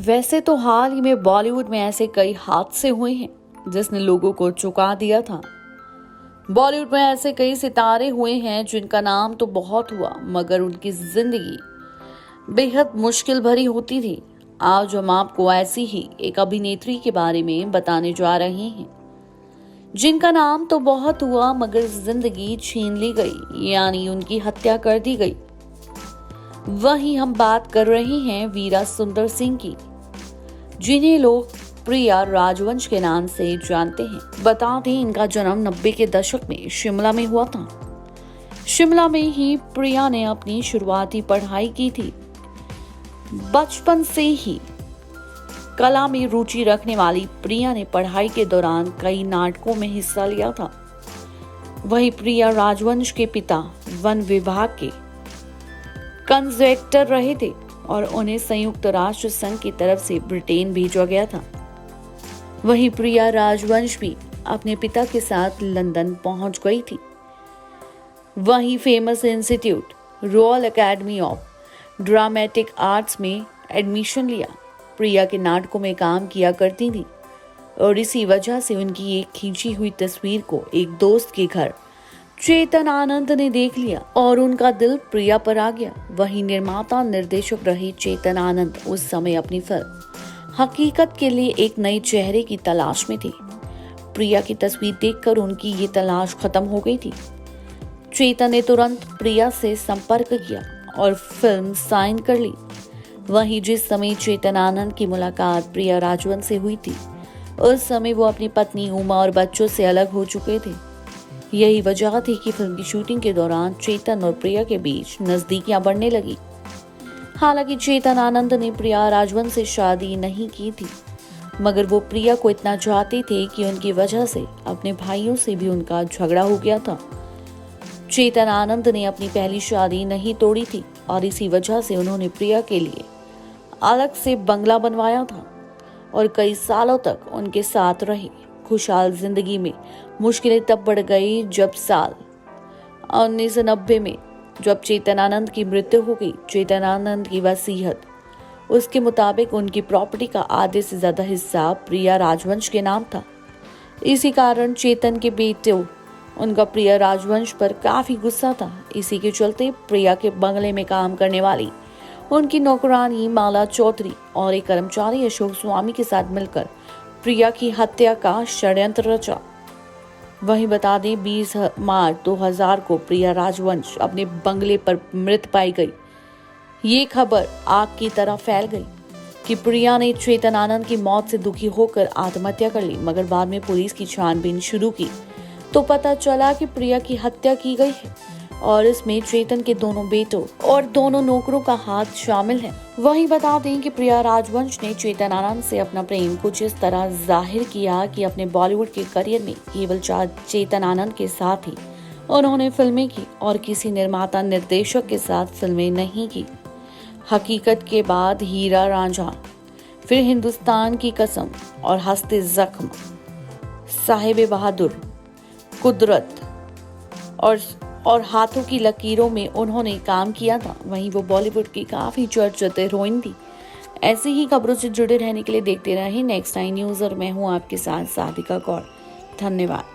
वैसे तो हाल ही में बॉलीवुड में ऐसे कई हादसे हुए हैं जिसने लोगों को चौंका दिया था। बॉलीवुड में ऐसे कई सितारे हुए हैं जिनका नाम तो बहुत हुआ मगर उनकी जिंदगी बेहद मुश्किल भरी होती थी। आज हम आपको ऐसी ही एक अभिनेत्री के बारे में बताने जा रहे हैं जिनका नाम तो बहुत हुआ मगर जिंदगी छीन ली गई, यानी उनकी हत्या कर दी गई। वहीं हम बात कर रहे हैं वीरा सुंदर सिंह की, जिन्हें लोग प्रिया राजवंश के नाम से जानते हैं। बता दें, इनका जन्म 90 के दशक में शिमला में हुआ था। शिमला में ही प्रिया ने अपनी शुरुआती पढ़ाई की थी। बचपन से ही कला में रुचि रखने वाली प्रिया ने पढ़ाई के दौरान कई नाटकों में हिस्सा लिया था। वहीं प्रिया राजवंश के पिता वन विभाग के कंजर्वेटर रहे थे और उन्हें संयुक्त राष्ट्र संघ की तरफ से ब्रिटेन भेजा गया था। वहीं प्रिया राजवंश भी अपने पिता के साथ लंदन पहुंच गई थी। वहीं famous institute royal academy of dramatic arts में एडमिशन लिया। प्रिया के नाटकों में काम किया करती थी और इसी वजह से उनकी एक खींची हुई तस्वीर को एक दोस्त के घर चेतन आनंद ने देख लिया और उनका दिल प्रिया पर आ गया। वहीं निर्माता निर्देशक रहे चेतन आनंद उस समय अपनी फिल्म हकीकत के लिए एक नए चेहरे की तलाश में थे। प्रिया की तस्वीर देखकर उनकी ये तलाश खत्म हो गई थी। चेतन ने तुरंत प्रिया से संपर्क किया और फिल्म साइन कर ली। वहीं जिस समय चेतन आनंद की मुलाकात प्रिया राजवंश से हुई थी, उस समय वो अपनी पत्नी उमा और बच्चों से अलग हो चुके थे। यही वजह थी कि फिल्म की शूटिंग के दौरान चेतन और प्रिया के बीच नजदीकियां बढ़ने लगी। हालांकि चेतन आनंद ने प्रिया राजवंश से शादी नहीं की थी, मगर वो प्रिया को इतना चाहते थे कि उनकी वजह से अपने भाइयों से भी उनका झगड़ा हो गया था। चेतन आनंद ने अपनी पहली शादी नहीं तोड़ी थी और इसी वजह से उन्होंने प्रिया के लिए अलग से बंगला बनवाया था और कई सालों तक उनके साथ रहे। खुशहाल जिंदगी में मुश्किलें तब बढ़ गई जब साल 1990 में जब चेतन आनंद की मृत्यु हो गई। चेतन आनंद की वसीयत उसके मुताबिक उनकी प्रॉपर्टी का आधे से ज्यादा हिस्सा प्रिया राजवंश के नाम था। इसी कारण चेतन के बेटे उनका प्रिया राजवंश पर काफी गुस्सा था। इसी के चलते प्रिया के बंगले में काम करने वाली उनकी नौकरानी माला चौधरी और एक कर्मचारी अशोक स्वामी के साथ मिलकर प्रिया की हत्या का षड्यंत्र रचा। वहीं बता दें, 20 मार्च 2000 को प्रिया राजवंश अपने बंगले पर मृत पाई गई। ये खबर आग की तरह फैल गई कि प्रिया ने चेतन आनंद की मौत से दुखी होकर आत्महत्या कर ली, मगर बाद में पुलिस की छानबीन शुरू की तो पता चला कि प्रिया की हत्या की गई है और इसमें चेतन के दोनों बेटों और दोनों नौकरों का हाथ शामिल है। वहीं बता दें कि प्रिया राजवंश ने चेतन आनंद से अपना प्रेम कुछ इस तरह जाहिर किया कि अपने बॉलीवुड के करियर में केवल चेतन आनंद के साथ ही उन्होंने फिल्में की और किसी निर्माता निर्देशक के साथ फिल्में नहीं की। हकीकत के बाद हीरा रांझा, फिर हिंदुस्तान की कसम और हस्ते जख्म, साहिब बहादुर, कुदरत और हाथों की लकीरों में उन्होंने काम किया था। वहीं वो बॉलीवुड की काफी चर्चित हीरोइन थी। ऐसी ही खबरों से जुड़े रहने के लिए देखते रहें नेक्स्ट टाइम न्यूज और मैं हूं आपके साथ साधिका कौर। धन्यवाद।